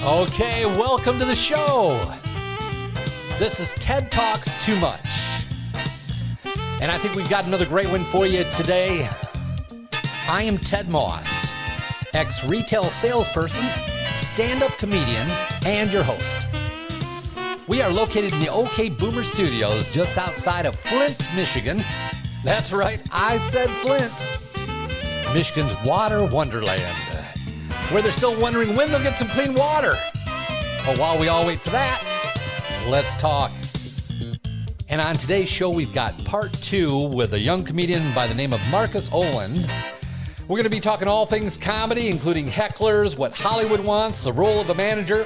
Okay, welcome to the show. This is TED Talks Too Much. And I think we've got another great one for you today. I am Ted Moss, ex-retail salesperson, stand-up comedian, and your host. We are located in the OK Boomer Studios just outside of Flint, Michigan. That's right, I said Flint. Michigan's water wonderland, where they're still wondering when they'll get some clean water. But while we all wait for that, let's talk. And on today's show, we've got part 2 with a young comedian by the name of Markus Olind. We're going to be talking all things comedy, including hecklers, what Hollywood wants, the role of a manager.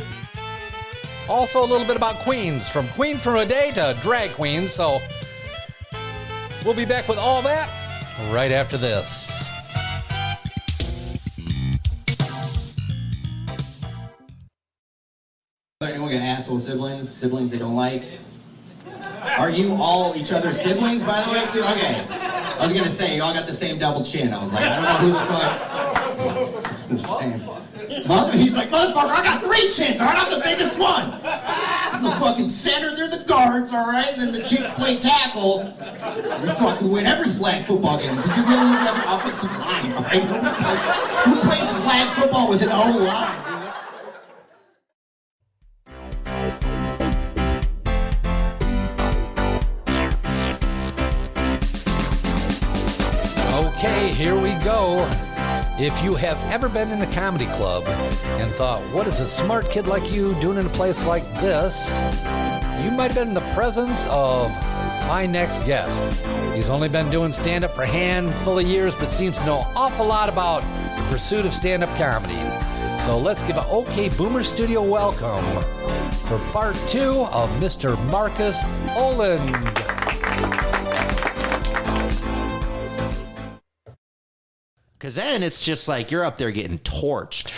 Also a little bit about queens, from queen for a day to drag queens. So we'll be back with all that right after this. Anyone got asshole siblings they don't like? Are you all each other's siblings, by the way, too? Okay. I was gonna say, you all got the same double chin. I was like, I don't know who the fuck. The same. He's like, motherfucker, I got 3 chins, alright? I'm the biggest one. I'm the fucking center, they're the guards, alright? And then the chicks play tackle. We fucking win every flag football game, because you're the only one who have an offensive line, alright? Who plays flag football with an O-line? Okay, here we go. If you have ever been in a comedy club and thought, what is a smart kid like you doing in a place like this? You might have been in the presence of my next guest. He's only been doing stand-up for a handful of years, but seems to know an awful lot about the pursuit of stand-up comedy. So let's give an OK Boomer Studio welcome for part 2 of Mr. Markus Olind. Because then it's just like you're up there getting torched.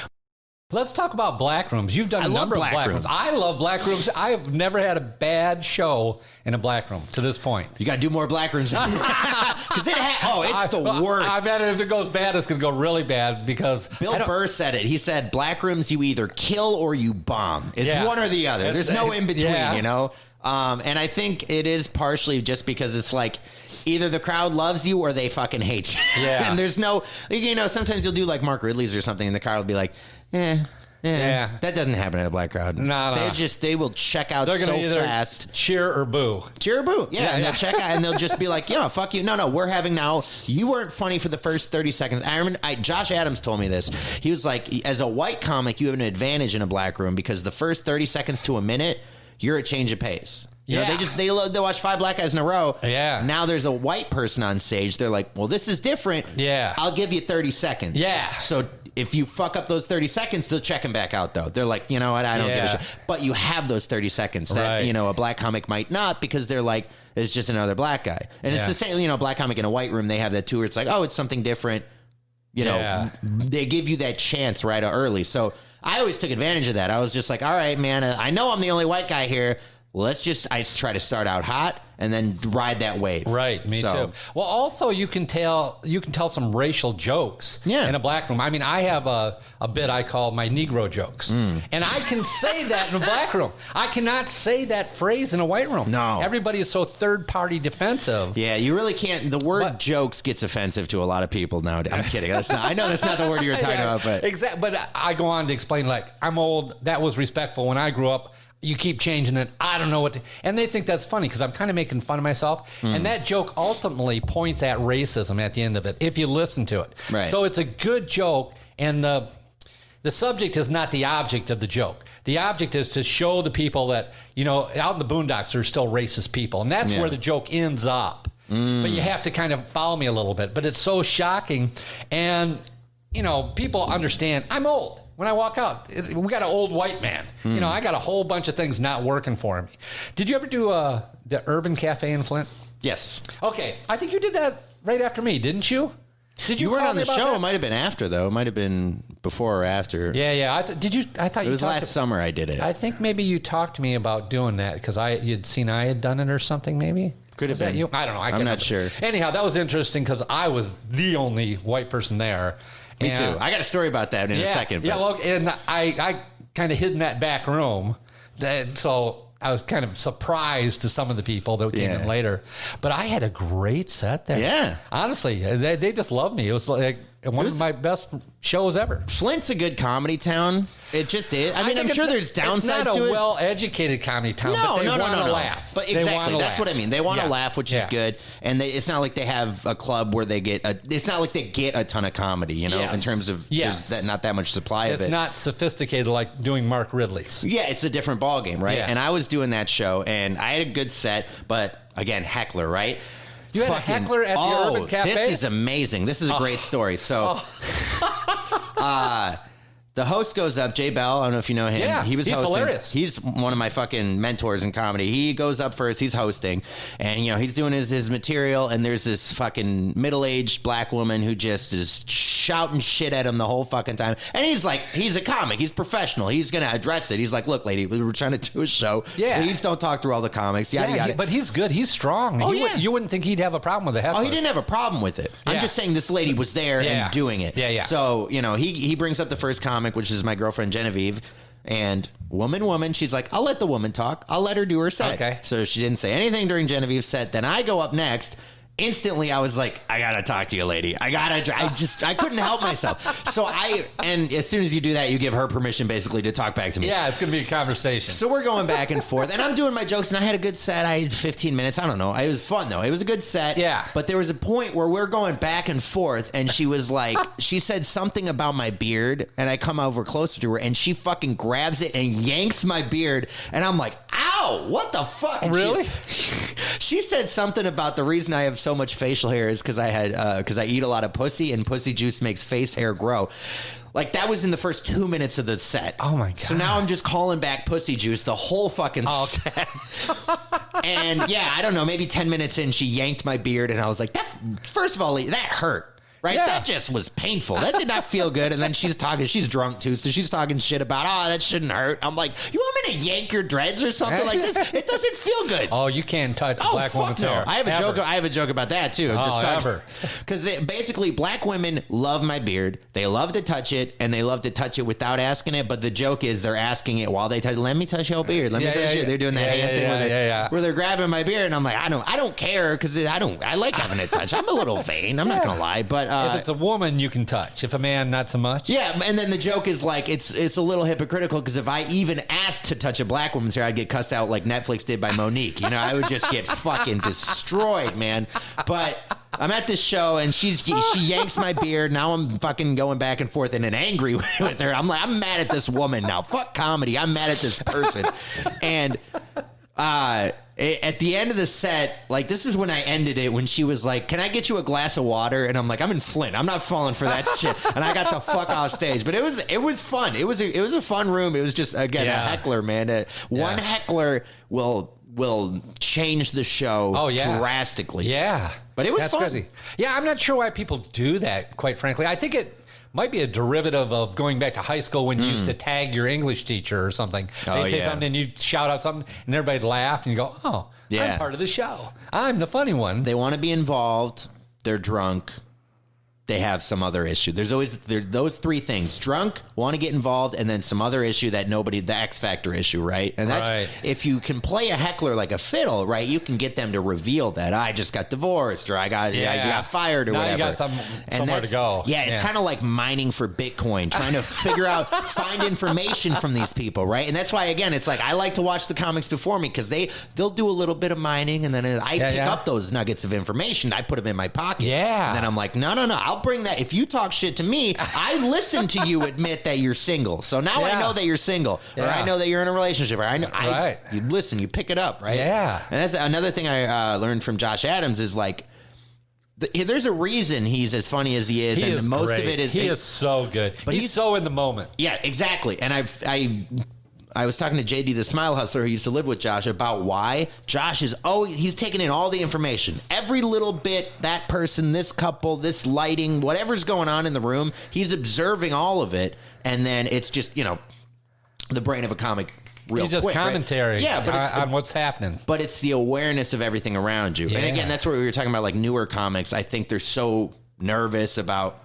Let's talk about black rooms. You've done a number of black rooms. I love black rooms. I have never had a bad show in a black room to this point. You got to do more black rooms. Because it's the worst. I bet if it goes bad, it's going to go really bad because... Bill Burr said it. He said, black rooms, you either kill or you bomb. It's one or the other. There's no in between, you know? And I think it is partially just because it's like either the crowd loves you or they fucking hate you. Yeah. And there's no, you know, sometimes you'll do like Mark Ridley's or something and the crowd will be like, yeah. That doesn't happen in a black crowd. No. They will check out so fast. Cheer or boo. Cheer or boo. Yeah. And they'll check out and they'll just be like, yeah, fuck you. No, we're having now. You weren't funny for the first 30 seconds. I remember Josh Adams told me this. He was like, as a white comic, you have an advantage in a black room because the first 30 seconds to a minute, you're a change of pace. You know, they watch 5 black guys in a row. Yeah. Now there's a white person on stage. They're like, well, this is different. Yeah. I'll give you 30 seconds. Yeah. So if you fuck up those 30 seconds, they'll check him back out, though. They're like, you know what? I don't give a shit. But you have those 30 seconds that, you know, a black comic might not because they're like, it's just another black guy. And it's the same, you know, black comic in a white room, they have that too where it's like, oh, it's something different. You know, they give you that chance right early. So I always took advantage of that. I was just like, all right, man, I know I'm the only white guy here. I try to start out hot and then ride that wave. Right, me too. Well, also you can tell some racial jokes in a black room. I mean, I have a bit I call my Negro jokes. And I can say that in a black room. I cannot say that phrase in a white room. No. Everybody is so third-party defensive. Yeah, you really can't. The word jokes gets offensive to a lot of people nowadays. I'm kidding. I know that's not the word you were talking about. But exactly. But I go on to explain, like, I'm old. That was respectful when I grew up. You keep changing it. I don't know what to... And they think that's funny because I'm kind of making fun of myself. And that joke ultimately points at racism at the end of it, if you listen to it. Right. So it's a good joke, and the subject is not the object of the joke. The object is to show the people that, you know, out in the boondocks, there's still racist people. And that's where the joke ends up. But you have to kind of follow me a little bit. But it's so shocking. And, you know, people understand I'm old. When I walk out, we got an old white man. You know, I got a whole bunch of things not working for me. Did you ever do the Urban Cafe in Flint? Yes. Okay. I think you did that right after me, didn't you? Did you weren't on the show. That? It might have been after, though. It might have been before or after. Yeah. I thought it was last summer I did it. I think maybe you talked to me about doing that because you'd seen I had done it or something, maybe. Could have been. That you? I don't know. I'm not sure. Anyhow, that was interesting because I was the only white person there. Me too. I got a story about that in a second. But. Yeah, well, and I kind of hid in that back room. So I was kind of surprised to some of the people that came in later. But I had a great set there. Yeah. Honestly, they just loved me. It was like one of my best shows ever. Flint's a good comedy town. It just is. I mean, I'm sure there's downsides to it. It's not a well-educated comedy town, but they want to laugh. But exactly, that's what I mean. They want to laugh, which is good. And it's not like they have a club where they get it's not like they get a ton of comedy, you know, in terms of there's not that much supply of it. It's not sophisticated like doing Mark Ridley's. Yeah, it's a different ballgame, right? Yeah. And I was doing that show, and I had a good set, but again, Heckler, right? You had a Heckler at the Urban Cafe? This is amazing. This is a great story. So, the host goes up, Jay Bell. I don't know if you know him. Yeah, he's hosting. hilarious. He's one of my fucking mentors in comedy. He goes up first. He's hosting, and you know he's doing his material. And there's this fucking middle-aged black woman who just is shouting shit at him the whole fucking time. And he's like, he's a comic. He's professional. He's gonna address it. He's like, look, lady, we're trying to do a show. Yeah. Please don't talk through all the comics. Yada yada. But he's good. He's strong. Oh, You wouldn't think he'd have a problem with the Heckler. Oh, he didn't have a problem with it. I'm just saying this lady was there and doing it. Yeah. So, you know, he brings up the first comic, which is my girlfriend Genevieve, and woman, she's like, I'll let the woman talk. I'll let her do her set. Okay. So she didn't say anything during Genevieve's set. Then I go up next. Instantly, I was like, I gotta talk to you, lady. I couldn't help myself. So and as soon as you do that, you give her permission basically to talk back to me. Yeah, it's gonna be a conversation. So we're going back and forth, and I'm doing my jokes, and I had a good set. I had 15 minutes. I don't know. It was fun though. It was a good set. Yeah. But there was a point where we're going back and forth, and she was like, she said something about my beard, and I come over closer to her, and she fucking grabs it and yanks my beard, and I'm like, ow, what the fuck? And really? She said something about the reason I have so much facial hair is because I eat a lot of pussy, and pussy juice makes face hair grow. Like, that was in the first 2 minutes of the set. Oh, my God. So now I'm just calling back pussy juice the whole fucking set. And, yeah, I don't know, maybe 10 minutes in, she yanked my beard, and I was like, first of all, that hurt. Right? Yeah. That just was painful. That did not feel good. And then she's drunk too, so she's talking shit about, that shouldn't hurt. I'm like, you want me to yank your dreads or something like this? It doesn't feel good. Oh, you can't touch a black woman's hair. I have a joke about that too. Ever. Because basically, black women love my beard. They love to touch it, and they love to touch it without asking it. But the joke is they're asking it while they touch. Let me touch your beard. Let me touch it. They're doing that hand thing where they're grabbing my beard, and I'm like, I don't care because I like having it touched. I'm a little vain. I'm not gonna lie, but if it's a woman, you can touch. If a man, not so much. Yeah, and then the joke is like it's a little hypocritical because if I even asked to touch a black woman's hair, I'd get cussed out like Netflix did by Monique. You know, I would just get fucking destroyed, man. But I'm at this show and she yanks my beard. Now I'm fucking going back and forth in an angry way with her. I'm like, I'm mad at this woman now. Fuck comedy. I'm mad at this person. And at the end of the set, like, this is when I ended it, when she was like, can I get you a glass of water? And I'm like, I'm in Flint. I'm not falling for that shit. And I got the fuck off stage. But it was fun. It was a fun room. It was just, again, a heckler, man. One heckler will change the show drastically. Yeah. But it was fun. Crazy. Yeah, I'm not sure why people do that, quite frankly. I think it might be a derivative of going back to high school when you used to tag your English teacher or something. They'd say something and you'd shout out something and everybody'd laugh and you go, I'm part of the show. I'm the funny one. They want to be involved. They're drunk. They have some other issue. There's those three things: drunk, want to get involved, and then some other issue that the X Factor issue, right? And that's if you can play a heckler like a fiddle, right? You can get them to reveal that I just got divorced or I got fired or now whatever. You got somewhere to go. Yeah, it's kind of like mining for Bitcoin, trying to find information from these people, right? And that's why, again, it's like I like to watch the comics before me because they'll do a little bit of mining, and then I pick up those nuggets of information. I put them in my pocket. Yeah, and then I'm like, no, I'll bring that. If you talk shit to me, I listen to you admit that you're single. So now I know that you're single, or I know that you're in a relationship, or you listen, you pick it up, right? Yeah. And that's another thing I learned from Josh Adams is like, there's a reason he's as funny as he is, and most of it is he is so good. But he's so in the moment. Yeah, exactly. And I was talking to JD, the Smile Hustler, who used to live with Josh, about why Josh is he's taking in all the information. Every little bit, that person, this couple, this lighting, whatever's going on in the room, he's observing all of it. And then it's just, the brain of a comic real just quick, commentary right? Yeah, but on what's happening. But it's the awareness of everything around you. Yeah. And again, that's what we were talking about, like newer comics. I think they're so nervous about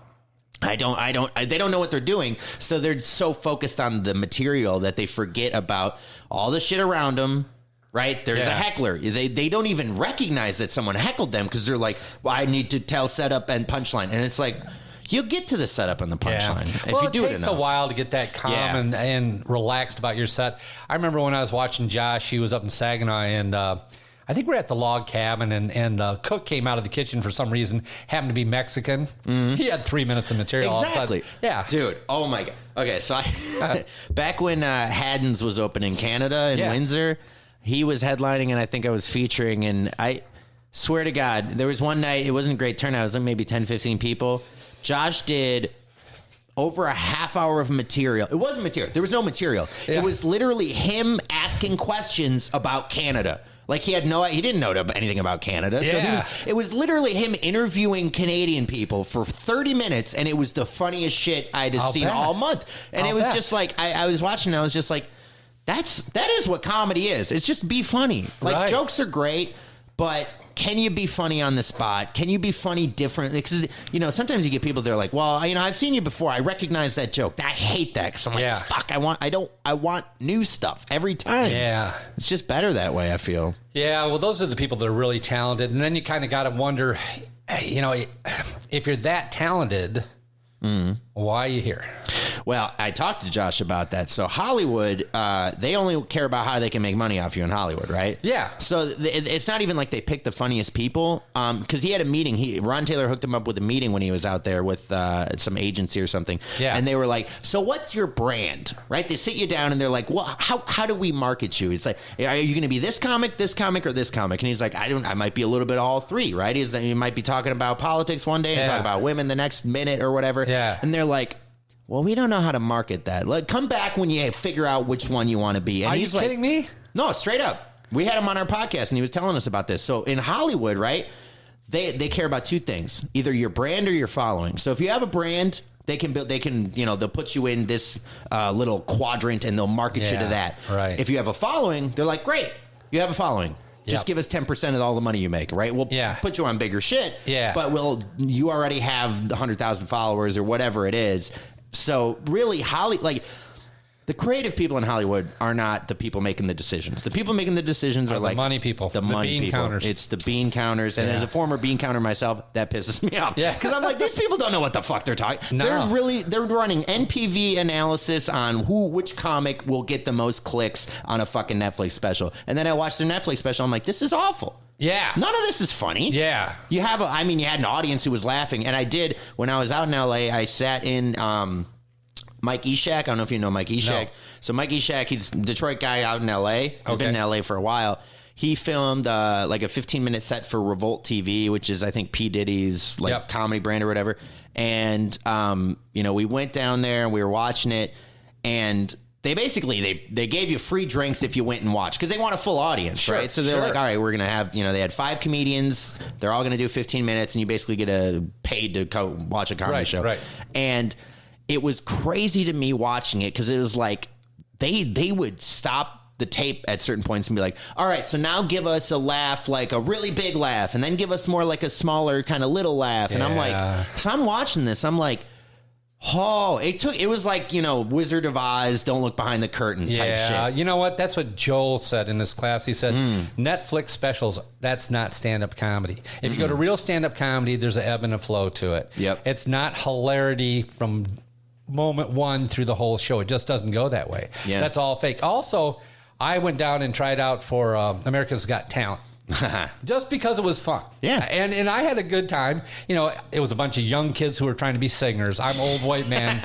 They don't know what they're doing. So they're so focused on the material that they forget about all the shit around them. Right? There's a heckler. They don't even recognize that someone heckled them because they're like, well, I need to tell setup and punchline. And it's like, you'll get to the setup and the punchline if you do it enough. It takes a while to get that calm and relaxed about your set. I remember when I was watching Josh, he was up in Saginaw, and I think we're at the log cabin, and the cook came out of the kitchen for some reason, happened to be Mexican. Mm-hmm. He had 3 minutes of material. Exactly. Yeah. Dude, oh my God. Okay, so back when Haddon's was open in Canada, in Windsor, he was headlining, and I think I was featuring, and I swear to God, there was one night, it wasn't a great turnout, it was like maybe 10, 15 people. Josh did over a half hour of material. It wasn't material. There was no material. Yeah. It was literally him asking questions about Canada. Like he didn't know anything about Canada. Yeah. So it was literally him interviewing Canadian people for 30 minutes, and it was the funniest shit I'd seen all month. And it was just like, I was watching, and I was just like, that is what comedy is. It's just be funny. Like jokes are great, but can you be funny on the spot? Can you be funny differently? Because, sometimes you get people that are like, well, I've seen you before. I recognize that joke. I hate that because I'm like, fuck, I want new stuff every time. Yeah. It's just better that way, I feel. Yeah, well, those are the people that are really talented. And then you kind of got to wonder, if you're that talented, why are you here? Well, I talked to Josh about that. So Hollywood, they only care about how they can make money off you in Hollywood, right? Yeah. So it's not even like they pick the funniest people. Because he had a meeting. Ron Taylor hooked him up with a meeting when he was out there with some agency or something. Yeah. And they were like, so what's your brand? Right? They sit you down and they're like, well, how do we market you? It's like, are you going to be this comic, or this comic? And he's like, I might be a little bit of all three, right? He might be talking about politics one day and talk about women the next minute or whatever. Yeah. And they're like, well, we don't know how to market that. Like, come back when you figure out which one you want to be. And Are you kidding me? No, straight up. We had him on our podcast, and he was telling us about this. So in Hollywood, right, they care about two things: either your brand or your following. So if you have a brand, they can they'll put you in this little quadrant, and they'll market you to that. Right. If you have a following, they're like, great, you have a following. Just give us 10% of all the money you make, right? We'll put you on bigger shit. Yeah. But you already have 100,000 followers or whatever it is. So really, the creative people in Hollywood are not the people making the decisions. The people making the decisions are like the money people, the money bean people. counters. It's the bean counters. And as a former bean counter myself, that pisses me off. Yeah, because I'm like, these people don't know what the fuck they're talking. No. They're running NPV analysis on which comic will get the most clicks on a fucking Netflix special. And then I watched their Netflix special. I'm like, this is awful. Yeah. None of this is funny. Yeah. You had an audience who was laughing. And I did, when I was out in LA, I sat in Mike Eshak. I don't know if you know Mike Eshak. No. So Mike Eshak, he's a Detroit guy out in LA. He's been in LA for a while. He filmed like a 15-minute set for Revolt TV, which is, I think, P. Diddy's comedy brand or whatever. And, we went down there and we were watching it. And they basically, they gave you free drinks if you went and watched, because they want a full audience, right? So they're like, all right, we're going to have, they had 5 comedians. They're all going to do 15 minutes, and you basically get paid to watch a comedy show. Right. And it was crazy to me watching it, because it was like they would stop the tape at certain points and be like, all right, so now give us a laugh, like a really big laugh, and then give us more like a smaller kind of little laugh. And I'm like, so I'm watching this, I'm like, oh, it was like, Wizard of Oz, don't look behind the curtain type shit. You know what? That's what Joel said in his class. He said, Netflix specials, that's not stand-up comedy. If you go to real stand-up comedy, there's an ebb and a flow to it. Yep. It's not hilarity from moment one through the whole show. It just doesn't go that way. Yeah. That's all fake. Also, I went down and tried out for America's Got Talent. Just because it was fun. Yeah. And I had a good time. It was a bunch of young kids who were trying to be singers. I'm old white man.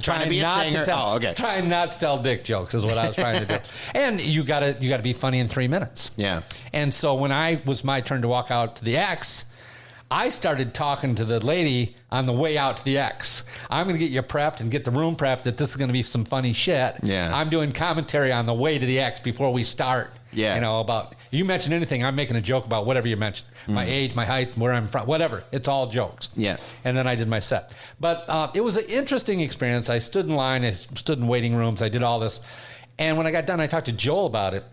trying to be a singer. Trying not to tell dick jokes is what I was trying to do. And you gotta be funny in 3 minutes. Yeah. And so when I was my turn to walk out to the X, I started talking to the lady on the way out to the X. I'm going to get you prepped and get the room prepped that this is going to be some funny shit. Yeah. I'm doing commentary on the way to the X before we start. Yeah. About, you mention anything, I'm making a joke about whatever you mentioned. My age, my height, where I'm from, whatever. It's all jokes. Yeah. And then I did my set. But it was an interesting experience. I stood in line. I stood in waiting rooms. I did all this. And when I got done, I talked to Joel about it.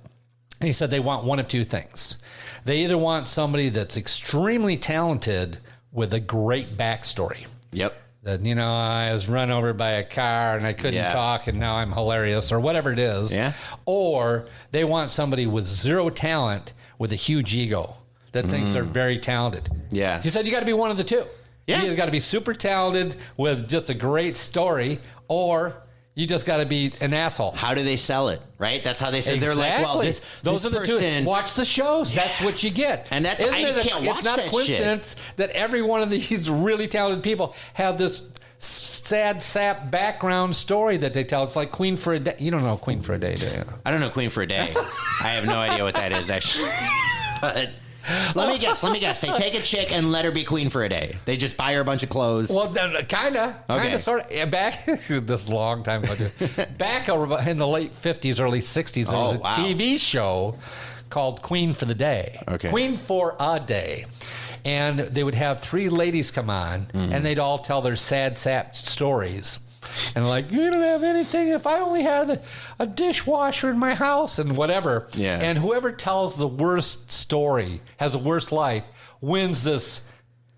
And he said they want one of two things. They either want somebody that's extremely talented with a great backstory. Yep. That, I was run over by a car and I couldn't talk and now I'm hilarious or whatever it is. Yeah. Or they want somebody with zero talent with a huge ego that thinks they're very talented. Yeah. You said you got to be one of the two. Yeah. You either got to be super talented with just a great story, or you just got to be an asshole. How do they sell it? Right? That's how they say. Exactly. They're like, well, those are the two. Watch the shows. That's what you get. And that's Isn't I it can't watch It's not that a coincidence that every one of these really talented people have this sad sap background story that they tell. It's like Queen for a Day. You don't know Queen for a Day, do you? I don't know Queen for a Day. I have no idea what that is, actually. But let me guess. They take a chick and let her be queen for a day. They just buy her a bunch of clothes. Well, kind of, sort of. Back this long time ago. Back in the late 50s, early 60s, there was a TV show called Queen for the Day. Okay. Queen for a Day. And they would have 3 ladies come on, and they'd all tell their sad sap stories. And like, you don't have anything. If I only had a dishwasher in my house and whatever. Yeah. And whoever tells the worst story, has the worst life, wins this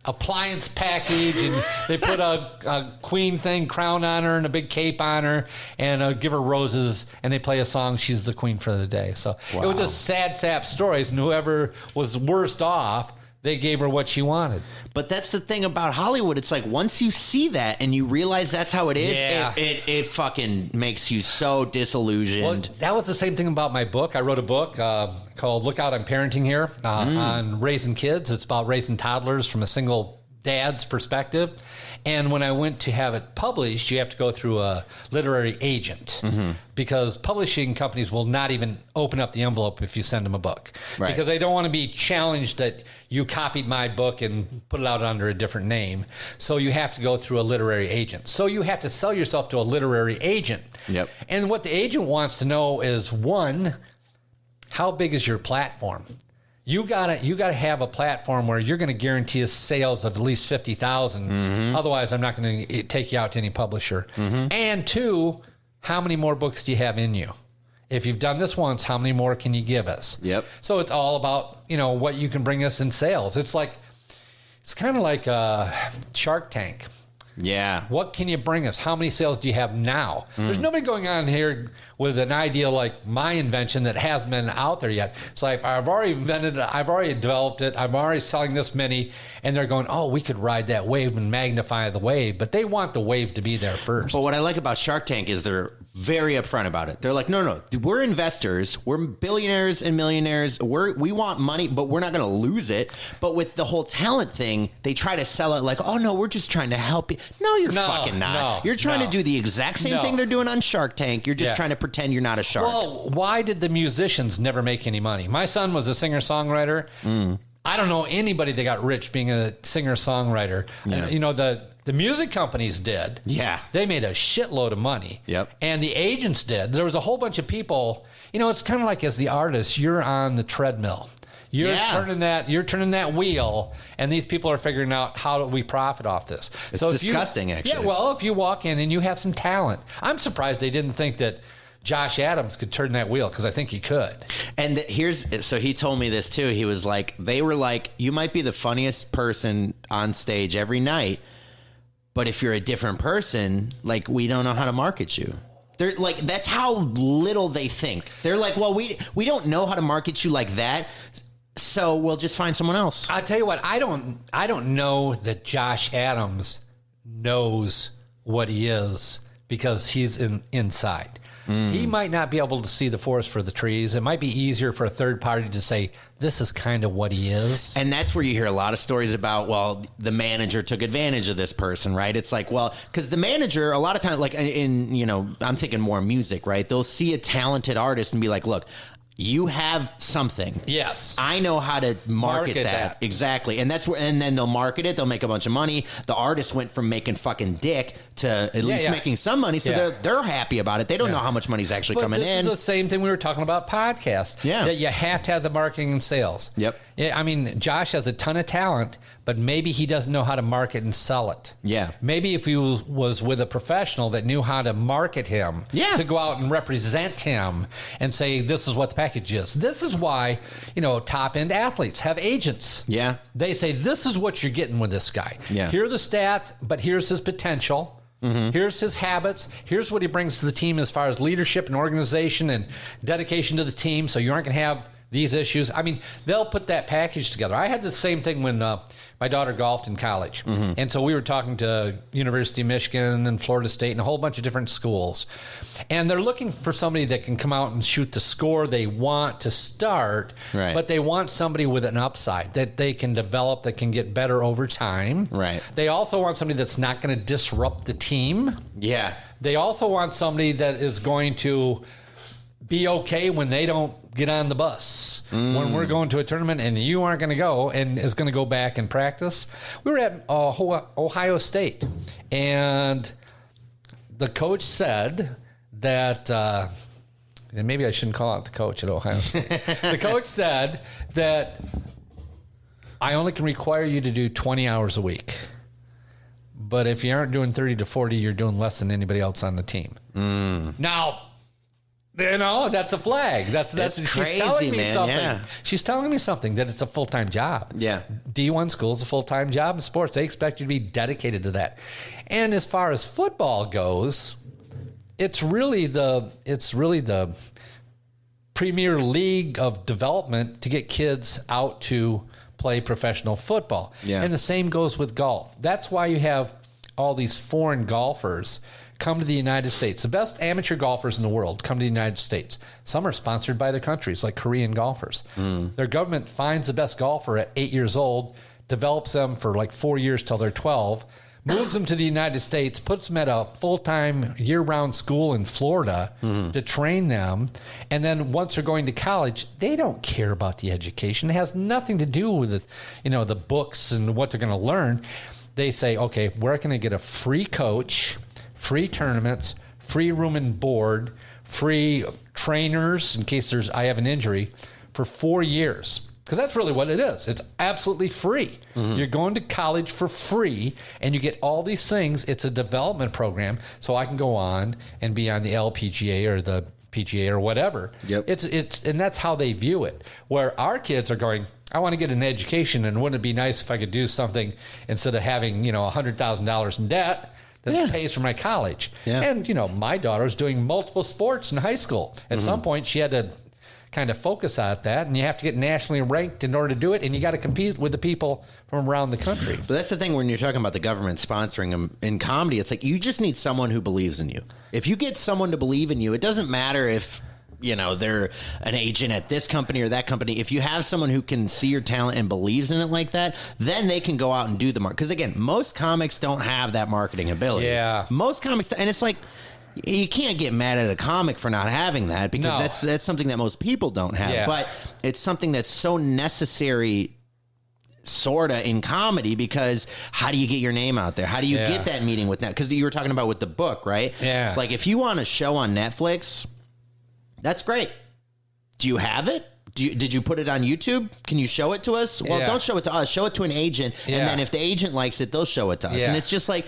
appliance package. And they put a queen crown on her and a big cape on her and give her roses. And they play a song. She's the queen for the day. So it was just sad sap stories. And whoever was worst off, they gave her what she wanted. But that's the thing about Hollywood. It's like once you see that and you realize that's how it is, it fucking makes you so disillusioned. Well, that was the same thing about my book. I wrote a book called Look Out, I'm Parenting Here on raising kids. It's about raising toddlers from a single dad's perspective. And when I went to have it published, you have to go through a literary agent because publishing companies will not even open up the envelope if you send them a book because they don't want to be challenged that you copied my book and put it out under a different name. So you have to go through a literary agent. So you have to sell yourself to a literary agent. Yep. And what the agent wants to know is, one, how big is your platform? You gotta have a platform where you're going to guarantee us sales of at least 50,000. Otherwise, I'm not going to take you out to any publisher. And 2, how many more books do you have in you? If you've done this once, how many more can you give us? Yep. So it's all about what you can bring us in sales. It's kind of like Shark Tank. Yeah. What can you bring us? How many sales do you have now? There's nobody going on here with an idea like my invention that hasn't been out there yet. It's like, I've already invented it. I've already developed it. I'm already selling this many. And they're going, oh, we could ride that wave and magnify the wave. But they want the wave to be there first. But what I like about Shark Tank is they're very upfront about it. They're like, no, we're investors. We're billionaires and millionaires. We want money, but we're not going to lose it. But with the whole talent thing, they try to sell it like, oh, no, we're just trying to help you. No, you're fucking not. No, you're trying to do the exact same thing they're doing on Shark Tank. You're just trying to pretend you're not a shark. Well, why did the musicians never make any money? My son was a singer-songwriter. I don't know anybody that got rich being a singer-songwriter. Yeah. The music companies did. Yeah. They made a shitload of money. Yep. And the agents did. There was a whole bunch of people. It's kind of like as the artist, you're on the treadmill. You're turning that wheel, and these people are figuring out how do we profit off this. It's disgusting, actually. Yeah, well, if you walk in and you have some talent, I'm surprised they didn't think that Josh Adams could turn that wheel, because I think he could. And so he told me this too. He was like, they were like, you might be the funniest person on stage every night, but if you're a different person, like, we don't know how to market you. They're like, that's how little they think. They're like, well, we don't know how to market you like that, so we'll just find someone else. I'll tell you what, I don't know that Josh Adams knows what he is because he's inside. He might not be able to see the forest for the trees. It might be easier for a third party to say, this is kind of what he is. And that's where you hear a lot of stories about, well, the manager took advantage of this person, right? It's like, well, because the manager, a lot of times, like I'm thinking more music, right? They'll see a talented artist and be like, look, you have something. Yes. I know how to market that. Exactly. And then they'll market it. They'll make a bunch of money. The artist went from making fucking dick to at least making some money. So they're happy about it. They don't know how much money's actually coming in. This is the same thing we were talking about podcasts. Yeah. That you have to have the marketing and sales. Yep. I mean, Josh has a ton of talent, but maybe he doesn't know how to market and sell it. Yeah. Maybe if he was with a professional that knew how to market him, to go out and represent him and say, this is what the package is. This is why, top-end athletes have agents. Yeah. They say, this is what you're getting with this guy. Yeah. Here are the stats, but here's his potential. Here's his habits. Here's what he brings to the team as far as leadership and organization and dedication to the team. So you aren't going to have these issues. I mean, they'll put that package together. I had the same thing when my daughter golfed in college. And so we were talking to University of Michigan and Florida State and a whole bunch of different schools. And they're looking for somebody that can come out and shoot the score they want to start, right. but they want somebody with an upside that they can develop, that can get better over time. Right. They also want somebody that's not going to disrupt the team. Yeah. They also want somebody that is going to be okay when they don't get on the bus. When we're going to a tournament and you aren't going to go and is going to go back and practice. We were at Ohio State, and the coach said that, and maybe I shouldn't call out the coach at Ohio State. The coach said that I only can require you to do 20 hours a week. But if you aren't doing 30 to 40, you're doing less than anybody else on the team. Now, that's a flag. That's crazy, she's telling me man. something. Yeah. She's telling me something that it's a full-time job. Yeah. D1 school is a full-time job in sports. They expect you to be dedicated to that. And as far as football goes, it's really the premier league of development to get kids out to play professional football. Yeah. And the same goes with golf. That's why you have all these foreign golfers come to the United States. The best amateur golfers in the world come to the United States. Some are sponsored by their countries, like Korean golfers. Their government finds the best golfer at 8 years old, develops them for like 4 years till they're 12, moves them to the United States, puts them at a full-time year-round school in Florida to train them. And then once they're going to college, they don't care about the education. It has nothing to do with the books and what they're going to learn. They say, okay, where can I get a free coach, free tournaments, free room and board, free trainers in case I have an injury for 4 years? Because that's really what it is. It's absolutely free. You're going to college for free, and you get all these things. It's a development program, so I can go on and be on the LPGA or the PGA or whatever. Yep. And that's how they view it. Where our kids are going, I want to get an education, and wouldn't it be nice if I could do something instead of having $100,000 in debt that pays for my college? Yeah. And my daughter's doing multiple sports in high school. At some point, she had to kind of focus on that, and you have to get nationally ranked in order to do it, and you got to compete with the people from around the country. But that's the thing when you're talking about the government sponsoring them in comedy. It's like you just need someone who believes in you. If you get someone to believe in you, it doesn't matter if they're an agent at this company or that company. If you have someone who can see your talent and believes in it like that, then they can go out and do the market. Because again, most comics don't have that marketing ability. Yeah. Most comics, and it's like, you can't get mad at a comic for not having that, because that's something that most people don't have. Yeah. But it's something that's so necessary sorta in comedy, because how do you get your name out there? How do you get that meeting with that? Because you were talking about with the book, right? Yeah. Like if you want a show on Netflix, that's great. Do you have it? Did you put it on YouTube? Can you show it to us? Well, don't show it to us. Show it to an agent. Yeah. And then if the agent likes it, they'll show it to us. Yeah. And it's just like,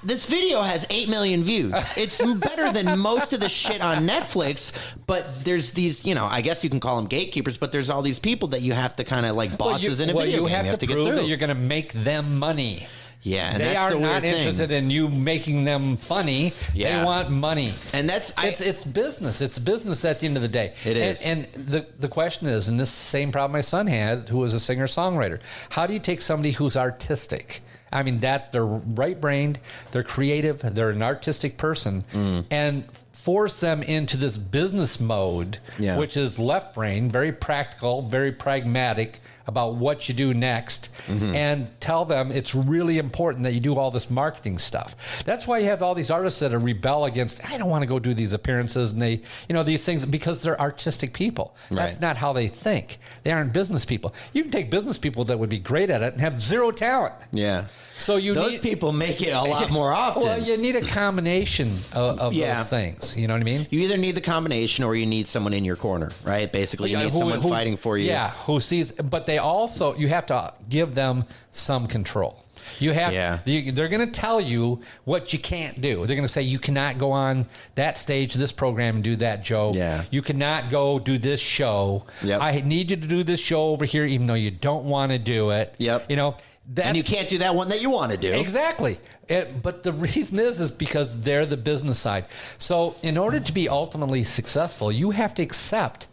this video has 8 million views. It's better than most of the shit on Netflix, but there's these, I guess you can call them gatekeepers, but there's all these people that you have to kind of like bosses in a video game. You have to get prove through. that you're going to make them money. Yeah, and they that's are the weird not interested thing. in you making them funny. Yeah. They want money. And that's it's business. It's business at the end of the day. It is. And the question is, and this same problem my son had, who was a singer-songwriter, how do you take somebody who's artistic? I mean, they're right-brained, they're creative, they're an artistic person, and force them into this business mode, which is left-brain, very practical, very pragmatic about what you do next, and tell them it's really important that you do all this marketing stuff. That's why you have all these artists that rebel against, I don't want to go do these appearances, and they, these things, because they're artistic people. Right. That's not how they think. They aren't business people. You can take business people that would be great at it and have zero talent. Yeah. So those people make it a lot more often. Well, you need a combination of those things. You know what I mean? You either need the combination or you need someone in your corner, right? Basically, you need someone fighting for you. Yeah, who sees, but you have to give them some control. You have. They're going to tell you what you can't do. They're going to say you cannot go on that stage, this program, and do that joke. Yeah. You cannot go do this show. Yep. I need you to do this show over here, even though you don't want to do it. Yep. You know. And you can't do that one that you want to do. Exactly. But the reason is because they're the business side. So in order to be ultimately successful, you have to accept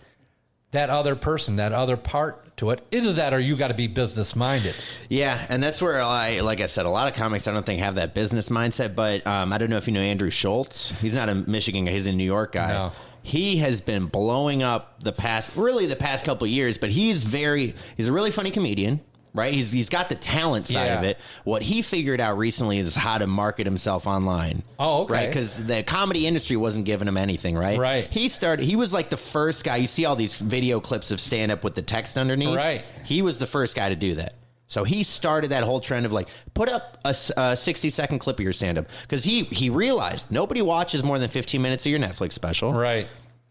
that other person, that other part to it. Either that or you got to be business minded. Yeah, and that's where like I said, a lot of comics I don't think have that business mindset, but I don't know if you know Andrew Schultz. He's not a Michigan guy, he's a New York guy. No. He has been blowing up the past couple of years, but he's a really funny comedian. Right, he's got the talent side of it. What he figured out recently is how to market himself online. Oh, okay. Right, because the comedy industry wasn't giving him anything. Right, right. He was like the first guy. You see all these video clips of stand up with the text underneath. Right, he was the first guy to do that. So he started that whole trend of like, put up a 60-second clip of your stand up because he realized nobody watches more than 15 minutes of your Netflix special. Right.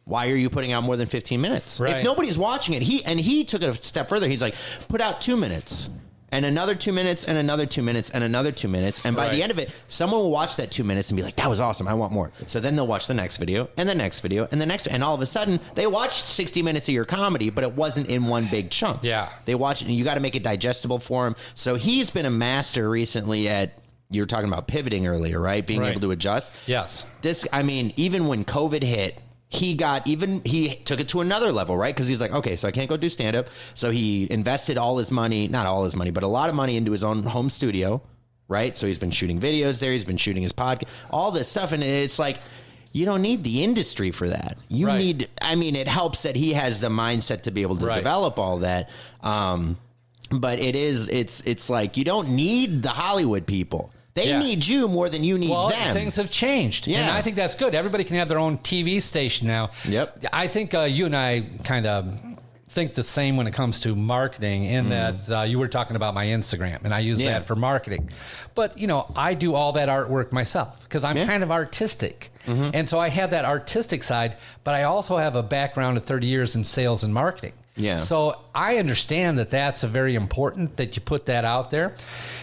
Why are you putting out more than 15 minutes? Right. If nobody's watching it, he took it a step further. He's like, put out 2 minutes and another 2 minutes and another 2 minutes and another 2 minutes. And by the end of it, someone will watch that 2 minutes and be like, that was awesome. I want more. So then they'll watch the next video and the next video and the next. And all of a sudden they watched 60 minutes of your comedy, but it wasn't in one big chunk. Yeah. They watch it and you got to make it digestible for them. So he's been a master recently at, you were talking about pivoting earlier, right? Being able to adjust. Yes. Even when COVID hit, he took it to another level, right? Because he's like, okay, so I can't go do stand up. So he invested not all his money, but a lot of money into his own home studio, right? So he's been shooting videos there. He's been shooting his podcast, all this stuff. And it's like, you don't need the industry for that. You need, it helps that he has the mindset to be able to develop all that. But it's like, you don't need the Hollywood people. They need you more than you need them. Things have changed. Yeah. And I think that's good. Everybody can have their own TV station now. Yep. I think you and I kind of think the same when it comes to marketing in that you were talking about my Instagram and I use that for marketing. But, I do all that artwork myself because I'm kind of artistic. Mm-hmm. And so I have that artistic side, but I also have a background of 30 years in sales and marketing. Yeah. So I understand that that's a very important that you put that out there.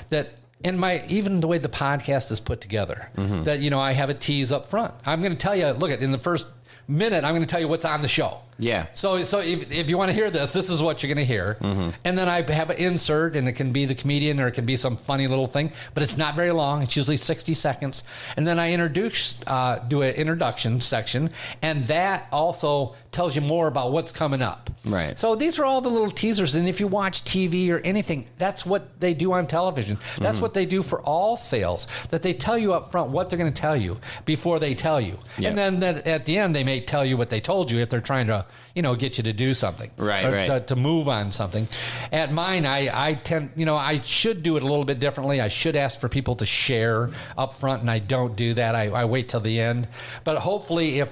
That even the way the podcast is put together, that, I have a tease up front. I'm going to tell you, in the first minute, I'm going to tell you what's on the show. Yeah. So if you want to hear this is what you're going to hear. Mm-hmm. And then I have an insert, and it can be the comedian or it can be some funny little thing, but it's not very long. It's usually 60 seconds. And then I do an introduction section, and that also tells you more about what's coming up. Right. So these are all the little teasers. And if you watch TV or anything, that's what they do on television. That's what they do for all sales, that they tell you up front what they're going to tell you before they tell you. Yep. And then at the end, they may tell you what they told you if they're trying to, get you to do something. Right. To move on something. At mine, I tend, I should do it a little bit differently. I should ask for people to share up front, and I don't do that. I wait till the end. But hopefully,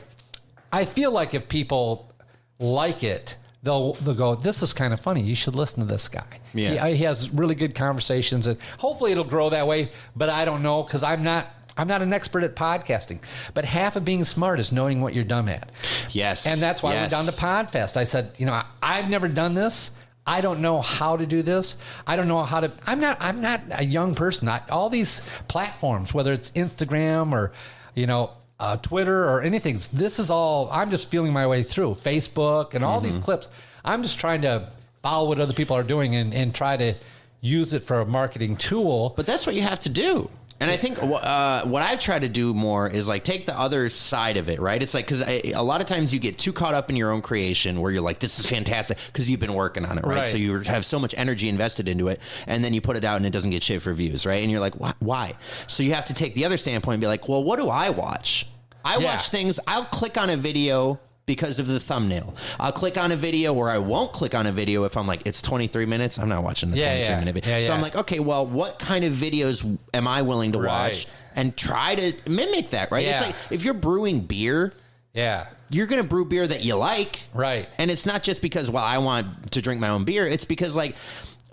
I feel like if people like it, they'll go, this is kind of funny. You should listen to this guy. Yeah. He has really good conversations, and hopefully it'll grow that way. But I don't know, because I'm not an expert at podcasting, but half of being smart is knowing what you're dumb at. Yes. And that's why I went down to Podfest. I said, I've never done this. I don't know how to do this. I don't know how to, I'm not a young person. All these platforms, whether it's Instagram or, Twitter or anything, this is all, I'm just feeling my way through Facebook and all these clips. I'm just trying to follow what other people are doing and try to use it for a marketing tool. But that's what you have to do. And I think what I try to do more is like take the other side of it, right? It's like, because a lot of times you get too caught up in your own creation where you're like, this is fantastic because you've been working on it, right? So you have so much energy invested into it, and then you put it out and it doesn't get shit for views, right? And you're like, why? So you have to take the other standpoint and be like, well, what do I watch? I watch things, I'll click on a video because of the thumbnail. I'll click on a video, or I won't click on a video if I'm like, it's 23 minutes. I'm not watching the 23-minute video. So I'm like, okay, well, what kind of videos am I willing to watch and try to mimic that, right? It's like if you're brewing beer, you're going to brew beer that you like. Right. And it's not just because, well, I want to drink my own beer. It's because, like,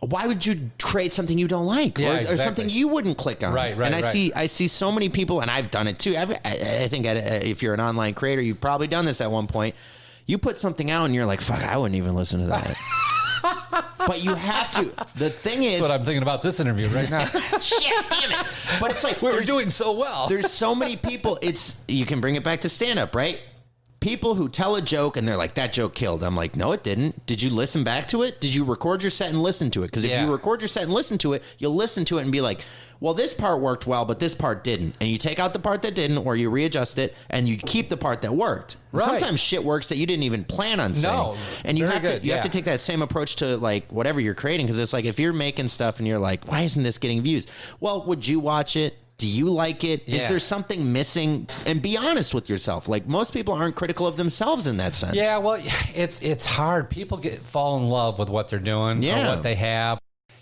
why would you create something you don't like or something you wouldn't click on? Right. And I see so many people, and I've done it too. I think if you're an online creator, you've probably done this at one point. You put something out and you're like, fuck, I wouldn't even listen to that. But you have to. The thing is, that's what I'm thinking about this interview right now. Shit, damn it. But it's like we're doing so well. There's so many people. You can bring it back to stand up, right? People who tell a joke and they're like, that joke killed. I'm like, no, it didn't. Did you listen back to it? Did you record your set and listen to it? Because if you record your set and listen to it, you'll listen to it and be like, well, this part worked well, but this part didn't. And you take out the part that didn't, or you readjust it, and you keep the part that worked. Right. Sometimes shit works that you didn't even plan on saying. No, and you have to take that same approach to like whatever you're creating, because it's like if you're making stuff and you're like, why isn't this getting views? Well, would you watch it? Do you like it? Yeah. Is there something missing? And be honest with yourself. Like, most people aren't critical of themselves in that sense. Yeah, well, it's hard. People fall in love with what they're doing or what they have.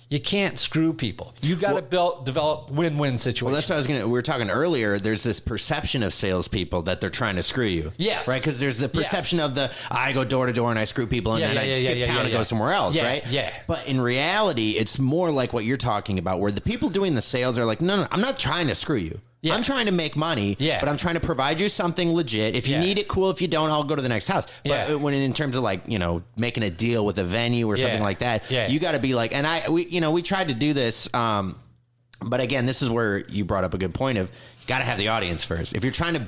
You can't screw people. You got to develop win-win situations. Well, that's what we were talking earlier. There's this perception of salespeople that they're trying to screw you. Yes. Right? Because there's the perception of I go door to door and I screw people and then I skip town and go somewhere else, right? Yeah. But in reality, it's more like what you're talking about, where the people doing the sales are like, no, I'm not trying to screw you. Yeah. I'm trying to make money, but I'm trying to provide you something legit. If you need it, cool. If you don't, I'll go to the next house. But when in terms of like, making a deal with a venue or something like that, you got to be like, and we tried to do this. But again, this is where you brought up a good point of, got to have the audience first. If you're trying to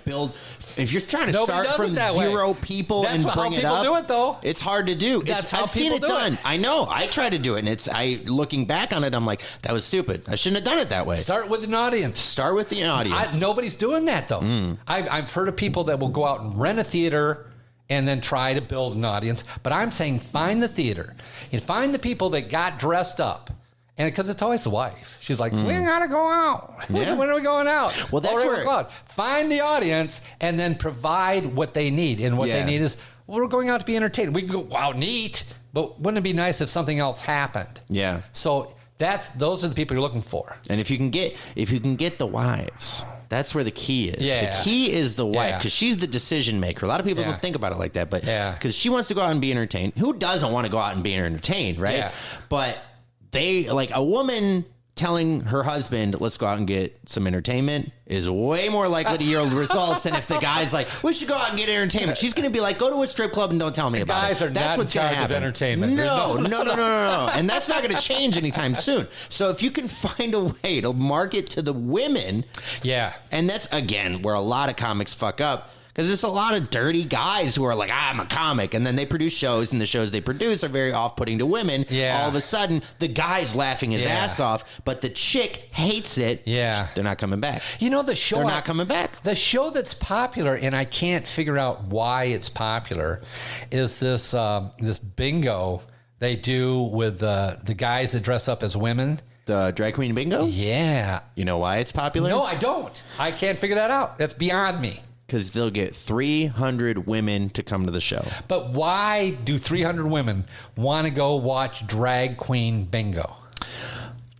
start from zero people and bring it up, do it though. It's hard to do. I've seen it done. I know. I try to do it, and looking back on it, I'm like, that was stupid. I shouldn't have done it that way. Start with an audience. Nobody's doing that though. I've heard of people that will go out and rent a theater and then try to build an audience. But I'm saying, find the theater and find the people that got dressed up. And because it's always the wife. She's like, we got to go out. Yeah. When are we going out? Well, that's where... Find the audience and then provide what they need. And what they need is, we're going out to be entertained. We can go out and eat, but wouldn't it be nice if something else happened? Yeah. So those are the people you're looking for. And if you can get the wives, that's where the key is. Yeah. The key is the wife, because she's the decision maker. A lot of people don't think about it like that, but because she wants to go out and be entertained. Who doesn't want to go out and be entertained, right? Yeah. But they, like, a woman telling her husband, let's go out and get some entertainment, is way more likely to yield results than if the guy's like, we should go out and get entertainment. She's going to be like, go to a strip club and don't tell me about it. That's what's going to happen. Entertainment. No. And that's not going to change anytime soon. So if you can find a way to market to the women. Yeah. And that's, again, where a lot of comics fuck up. Because there's a lot of dirty guys who are like, I'm a comic. And then they produce shows, and the shows they produce are very off-putting to women. Yeah. All of a sudden, the guy's laughing his ass off, but the chick hates it. Yeah. They're not coming back. The show... They're not coming back. The show that's popular, and I can't figure out why it's popular, is this this bingo they do with the guys that dress up as women. The drag queen bingo? Yeah. You know why it's popular? No, I don't. I can't figure that out. That's beyond me. Because they'll get 300 women to come to the show. But why do 300 women want to go watch drag queen bingo?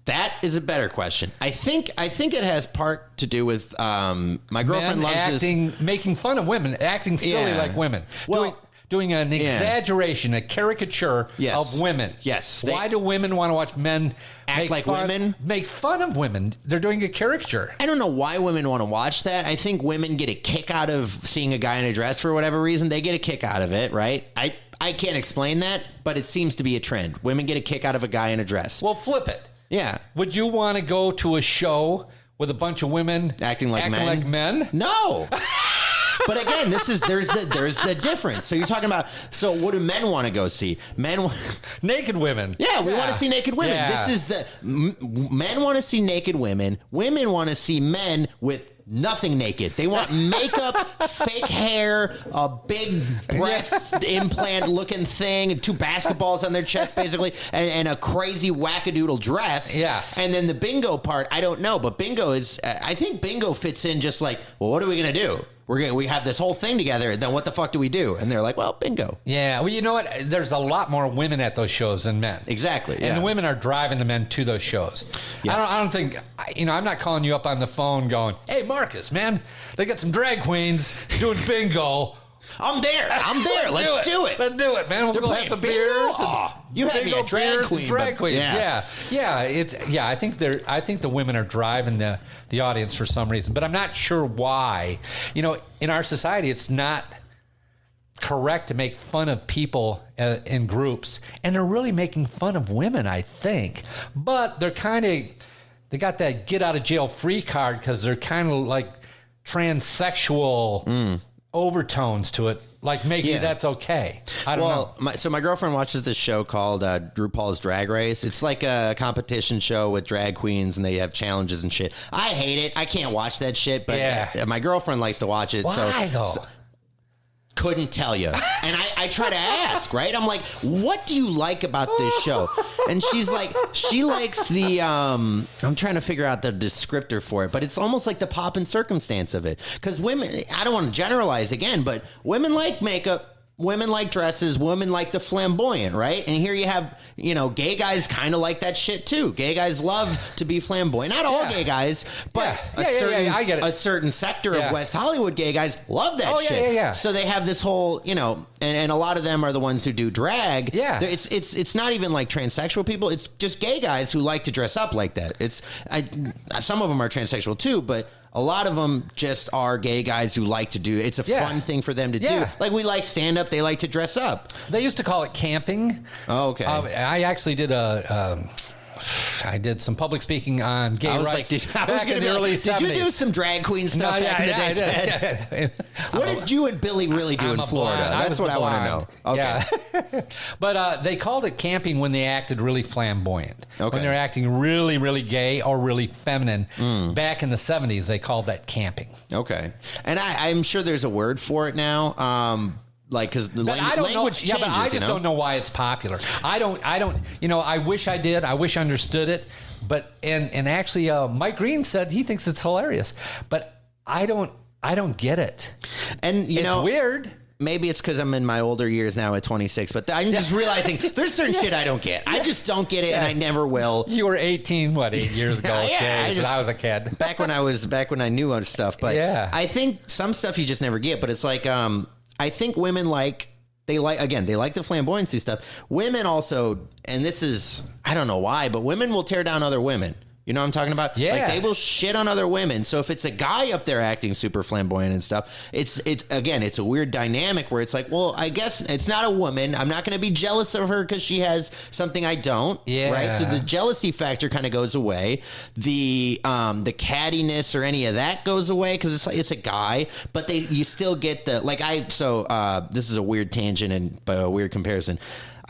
That is a better question. I think it has part to do with my girlfriend loves making fun of women, acting silly like women. Well, doing an exaggeration, a caricature of women. Yes. Why do women want to watch men act like women? Make fun of women. They're doing a caricature. I don't know why women want to watch that. I think women get a kick out of seeing a guy in a dress for whatever reason. They get a kick out of it, right? I can't explain that, but it seems to be a trend. Women get a kick out of a guy in a dress. Well, flip it. Yeah. Would you want to go to a show with a bunch of women acting like men? No. But again, there's the difference. So you're talking about, so what do men want to go see? Naked women. Yeah, we want to see naked women. Yeah. This is men want to see naked women. Women want to see men with nothing naked. They want makeup, fake hair, a big breast implant looking thing, and 2 basketballs on their chest basically, and a crazy wackadoodle dress. Yes. And then the bingo part, I don't know, but bingo is, I think bingo fits in just like, well, what are we going to do? We have this whole thing together, then what the fuck do we do? And they're like, well, bingo. Yeah, well, you know what? There's a lot more women at those shows than men. Exactly, yeah. And the women are driving the men to those shows. Yes. I don't think, I'm not calling you up on the phone going, hey, Marcus, man, they got some drag queens doing bingo. I'm there. Let's do it. Let's do it, man. We'll go have some beers. You had me at drag queen. Drag queens. Yeah. I think the women are driving the audience for some reason, but I'm not sure why. In our society, it's not correct to make fun of people in groups, and they're really making fun of women, I think. But they're they got that get out of jail free card because they're kind of like transsexual overtones to it, like maybe that's okay. I don't know. So my girlfriend watches this show called RuPaul's Drag Race. It's like a competition show with drag queens, and they have challenges and shit. I hate it. I can't watch that shit, but my girlfriend likes to watch it. Why though? Couldn't tell you. And I try to ask, right? I'm like, what do you like about this show? And she's like, she likes the, I'm trying to figure out the descriptor for it, but it's almost like the pop and circumstance of it. Because women, I don't want to generalize again, but women like makeup. Women like dresses, women like the flamboyant, right? And here you have, gay guys kind of like that shit too. Gay guys love to be flamboyant. Not all gay guys, but I get it. A certain sector of West Hollywood gay guys love that shit. Yeah. So they have this whole, and a lot of them are the ones who do drag. Yeah. It's not even like transsexual people. It's just gay guys who like to dress up like that. Some of them are transsexual too, but a lot of them just are gay guys who like to do. It's a fun thing for them to do. Like we like stand up, they like to dress up. They used to call it camping. Oh, okay. I actually did I did some public speaking on gay rights back in the early 70s. Did you do some drag queen stuff back in the day, Ted? What did you and Billy really do in Florida? That's what I want to know. Okay. Yeah. But they called it camping when they acted really flamboyant. Okay. When they're acting really, really gay or really feminine. Back in the 70s, they called that camping. Okay. And I'm sure there's a word for it now. Because the language changes. But I just don't know why it's popular. I don't. I wish I did. I wish I understood it. But and actually, Mike Green said he thinks it's hilarious. But I don't get it. And it's weird. Maybe it's because I'm in my older years now at 26, but I'm just realizing there's certain shit I don't get. I just don't get it, and I never will. You were 18, 8 years ago? I was a kid. Back when I knew on stuff. But I think some stuff you just never get. But it's like I think women they like the flamboyancy stuff. Women also, and this is, I don't know why, but women will tear down other women. You know what I'm talking about? Yeah. Like they will shit on other women. So if it's a guy up there acting super flamboyant and stuff, it's a weird dynamic where it's like, well, I guess it's not a woman. I'm not going to be jealous of her because she has something I don't. Yeah. Right. So the jealousy factor kind of goes away. The cattiness or any of that goes away because it's a guy, but you still get the this is a weird tangent and a weird comparison.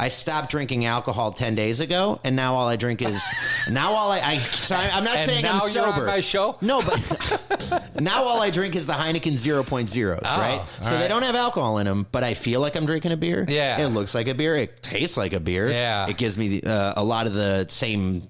I stopped drinking alcohol 10 days ago, and now all I drink is I'm not saying I'm sober. You're on my show? No, but now all I drink is the Heineken 0.0s, right? So they don't have alcohol in them, but I feel like I'm drinking a beer. Yeah. It looks like a beer. It tastes like a beer. Yeah. It gives me a lot of the same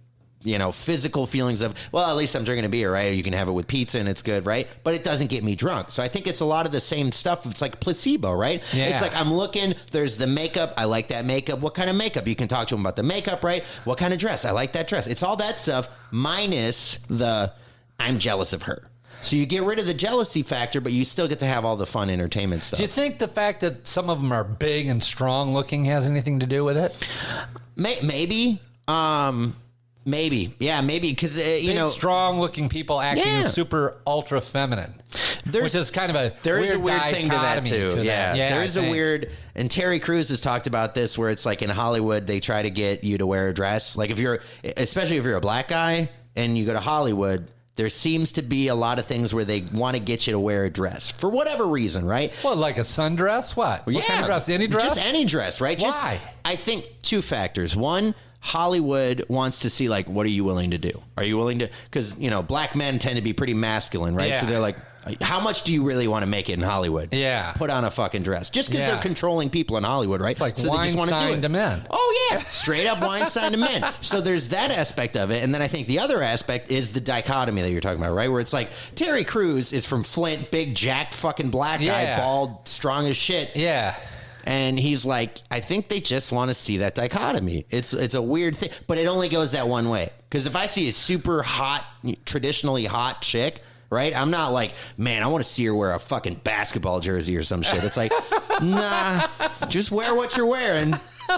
physical feelings of, well, at least I'm drinking a beer, right? You can have it with pizza and it's good, right? But it doesn't get me drunk. So I think it's a lot of the same stuff. It's like placebo, right? Yeah. It's like I'm looking, there's the makeup. I like that makeup. What kind of makeup? You can talk to them about the makeup, right? What kind of dress? I like that dress. It's all that stuff minus the I'm jealous of her. So you get rid of the jealousy factor, but you still get to have all the fun entertainment stuff. Do you think the fact that some of them are big and strong looking has anything to do with it? Maybe. Maybe. Yeah, maybe. Because, strong-looking people acting super ultra-feminine. Which is kind of a weird thing to that, too. There is a weird... And Terry Crews has talked about this, where it's like in Hollywood, they try to get you to wear a dress. Like especially if you're a black guy and you go to Hollywood... There seems to be a lot of things where they want to get you to wear a dress for whatever reason, right? Well, like a sundress? What kind of dress? Any dress? Just any dress, right? Why? I think two factors. One, Hollywood wants to see, like, what are you willing to do? Are you willing to... Because, black men tend to be pretty masculine, right? Yeah. So they're like, how much do you really want to make it in Hollywood? Yeah. Put on a fucking dress. Just because they're controlling people in Hollywood, right? It's like so they just want to do it. to men. Oh, yeah. Straight up Weinstein to men. So there's that aspect of it. And then I think the other aspect is the dichotomy that you're talking about, right? Where it's like, Terry Crews is from Flint, big, jacked fucking black guy, bald, strong as shit. Yeah. And he's like, I think they just want to see that dichotomy. It's a weird thing, but it only goes that one way. Because if I see a super hot, traditionally hot chick, right? I'm not like, man, I want to see her wear a fucking basketball jersey or some shit. It's like, nah, just wear what you're wearing.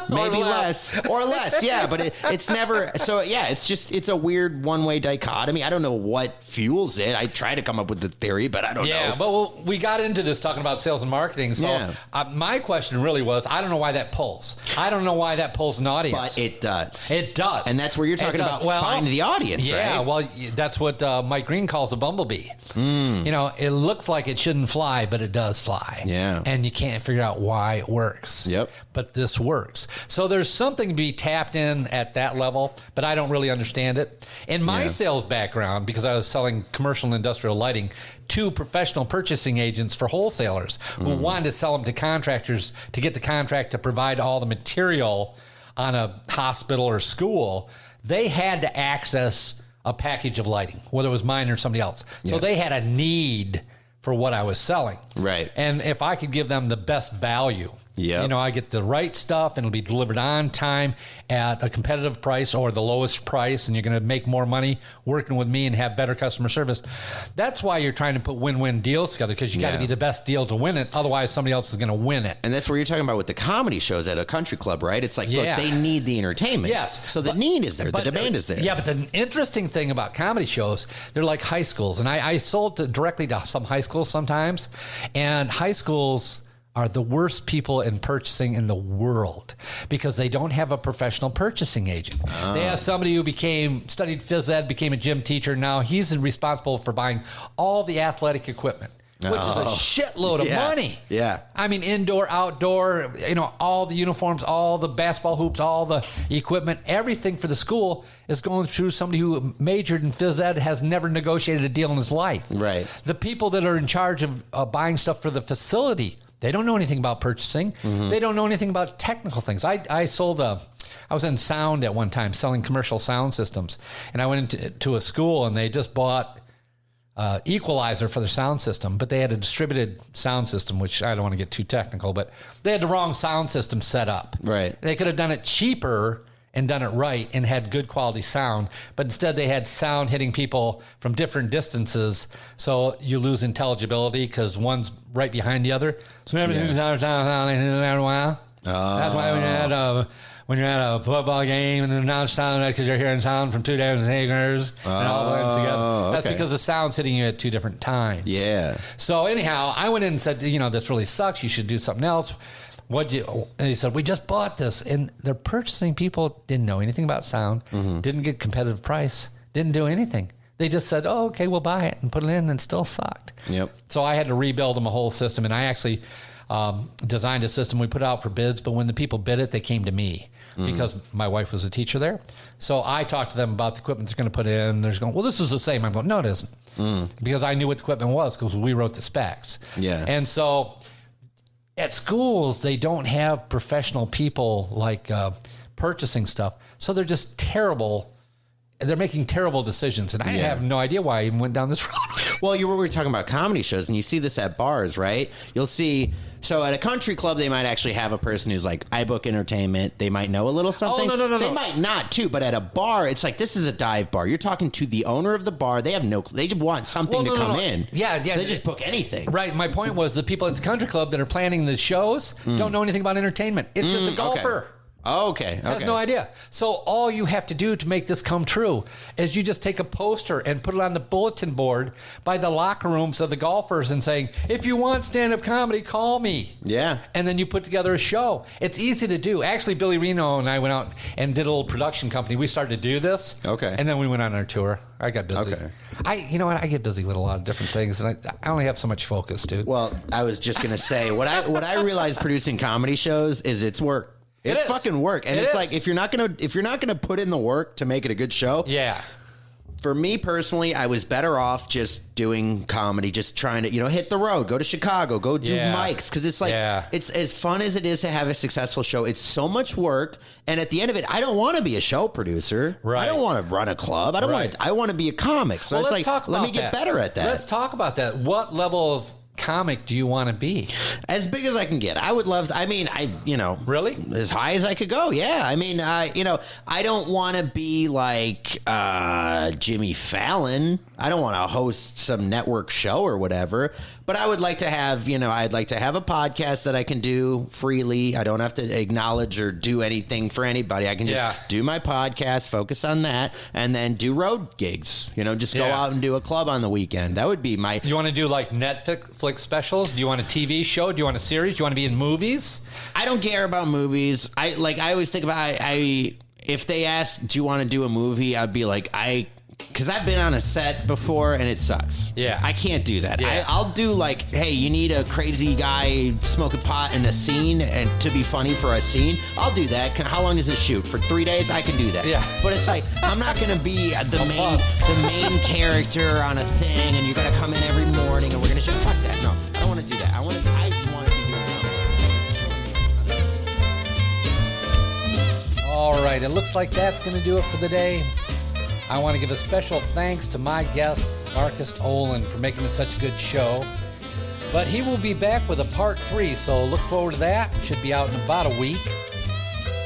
Maybe less or less. Yeah. But it's never. So yeah, it's a weird one-way dichotomy. I don't know what fuels it. I try to come up with the theory, but I don't know. Yeah. But we got into this talking about sales and marketing. So my question really was, I don't know why that pulls. I don't know why that pulls an audience. But it does. It does. And that's where you're talking about find the audience, right? Yeah. Well, that's what Mike Green calls a bumblebee. You know, it looks like it shouldn't fly, but it does fly. Yeah. And you can't figure out why it works. Yep. But this works. So there's something to be tapped in at that level, but I don't really understand it. In my sales background, because I was selling commercial and industrial lighting to professional purchasing agents for wholesalers who wanted to sell them to contractors to get the contract to provide all the material on a hospital or school, they had to access a package of lighting, whether it was mine or somebody else. So they had a need for what I was selling. Right. And if I could give them the best value, you know, I get the right stuff and it'll be delivered on time at a competitive price or the lowest price, and you're going to make more money working with me and have better customer service. That's why you're trying to put win-win deals together, because you got to be the best deal to win it. Otherwise, somebody else is going to win it. And that's where you're talking about with the comedy shows at a country club, right? It's like, look, they need the entertainment. Yes. So the need is there. The demand is there. Yeah, but the interesting thing about comedy shows, they're like high schools. And I sold directly to some high schools sometimes. And high schools are the worst people in purchasing in the world because they don't have a professional purchasing agent. They have somebody who studied phys ed, became a gym teacher. Now he's responsible for buying all the athletic equipment, which is a shitload of money. Yeah. I mean, indoor, outdoor, you know, all the uniforms, all the basketball hoops, all the equipment, everything for the school is going through somebody who majored in phys ed, has never negotiated a deal in his life. Right. The people that are in charge of buying stuff for the facility, they don't know anything about purchasing. They don't know anything about technical things. I was in sound at one time selling commercial sound systems, and I went into a school and they just bought equalizer for their sound system, but they had a distributed sound system, which I don't want to get too technical, but they had the wrong sound system set up. Right. They could have done it cheaper and done it right and had good quality sound, but instead they had sound hitting people from different distances, so you lose intelligibility because one's right behind the other. So everything's that's why when you're at a football game and the announce sound because you're hearing sound from two different singers and all blends together. That's because the sound's hitting you at two different times. Yeah. So anyhow, I went in and said, you know, this really sucks. You should do something else. And he said, we just bought this. And their purchasing people didn't know anything about sound, didn't get competitive price, didn't do anything. They just said, oh, okay, we'll buy it and put it in, and still sucked. Yep. So I had to rebuild them a whole system. And I actually designed a system we put out for bids. But when the people bid it, they came to me because my wife was a teacher there. So I talked to them about the equipment they're going to put in. They're going, well, this is the same. I'm going, no, it isn't. Because I knew what the equipment was because we wrote the specs. Yeah. And so at schools, they don't have professional people like purchasing stuff. So they're just terrible. They're making terrible decisions. And I have no idea why I even went down this road. Well, we were talking about comedy shows, and you see this at bars, right? You'll see, so at a country club, they might actually have a person who's like, I book entertainment. They might know a little something. Oh, no. They might not, too. But at a bar, it's like, this is a dive bar. You're talking to the owner of the bar. They just want something to come in. Yeah. So they just book anything. Right. My point was the people at the country club that are planning the shows don't know anything about entertainment. It's just a golfer. Okay. Has no idea. So all you have to do to make this come true is you just take a poster and put it on the bulletin board by the locker rooms of the golfers and saying, if you want stand-up comedy, call me. Yeah. And then you put together a show. It's easy to do. Actually, Billy Reno and I went out and did a little production company. We started to do this. Okay. And then we went on our tour. I got busy. Okay. You know what? I get busy with a lot of different things, and I only have so much focus, dude. Well, I was just going to say, what I realized producing comedy shows is it's work. It's fucking work. And it's like, if you're not gonna put in the work to make it a good show. Yeah. For me personally, I was better off just doing comedy, just trying to, hit the road, go to Chicago, go do mics. Cause it's like, it's as fun as it is to have a successful show. It's so much work. And at the end of it, I don't want to be a show producer. Right. I don't want to run a club. I want to be a comic. So it's like, let me get better at that. Let's talk about that. What level of comic do you want to be? As big as I can get. I would love Really? As high as I could go. Yeah. I mean, I don't want to be like Jimmy Fallon. I don't want to host some network show or whatever, but I would like to have, I'd like to have a podcast that I can do freely. I don't have to acknowledge or do anything for anybody. I can just do my podcast, focus on that, and then do road gigs. Just go out and do a club on the weekend. That would be my... You want to do like Netflix specials? Do you want a TV show? Do you want a series? Do you want to be in movies? I don't care about movies. I always think about if they ask, do you want to do a movie? I'd be like, because I've been on a set before and it sucks. Yeah. I can't do that. Yeah. I'll do like, hey, you need a crazy guy smoking pot in a scene and to be funny for a scene. I'll do that. How long does it shoot? For 3 days? I can do that. Yeah. But it's like, I'm not going to be the main character on a thing and you got to come in every morning and we're going to shoot. Fuck that. No, I don't want to do that. I want to be doing comedy. All right. It looks like that's going to do it for the day. I want to give a special thanks to my guest, Markus Olind, for making it such a good show. But he will be back with a part 3, so look forward to that. It should be out in about a week.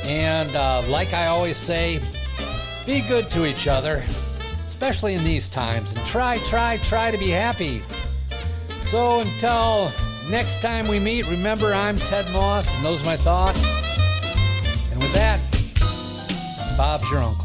And like I always say, be good to each other, especially in these times, and try to be happy. So until next time we meet, remember I'm Ted Moss, and those are my thoughts. And with that, Bob's your uncle.